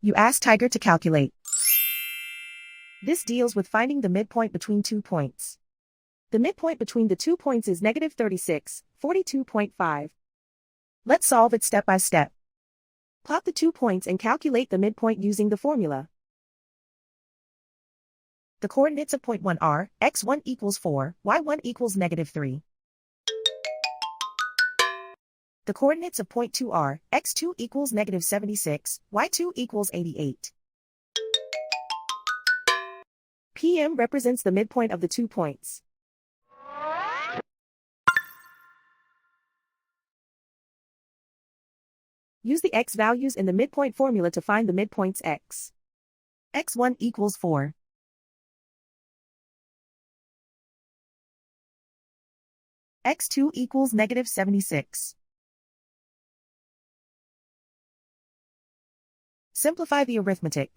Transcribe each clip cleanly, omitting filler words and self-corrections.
You ask Tiger to calculate. This deals with finding the midpoint between 2 points. The midpoint between the 2 points is negative 36, 42.5. Let's solve it step by step. Plot the 2 points and calculate the midpoint using the formula. The coordinates of point 1 are, x1 equals 4, y1 equals negative 3. The coordinates of point 2 are, x2 equals negative 76, y2 equals 88. PM represents the midpoint of the 2 points. Use the x values in the midpoint formula to find the midpoints x. x1 equals 4. x2 equals negative 76. Simplify the arithmetic.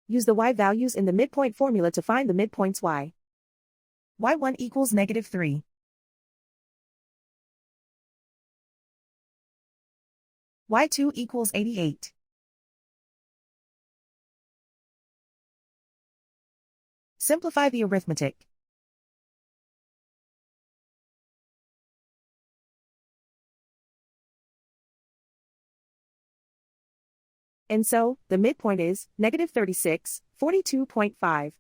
Use the y values in the midpoint formula to find the midpoints y. y1 equals negative 3. y2 equals 88. Simplify the arithmetic. And so, the midpoint is negative 36, 42.5.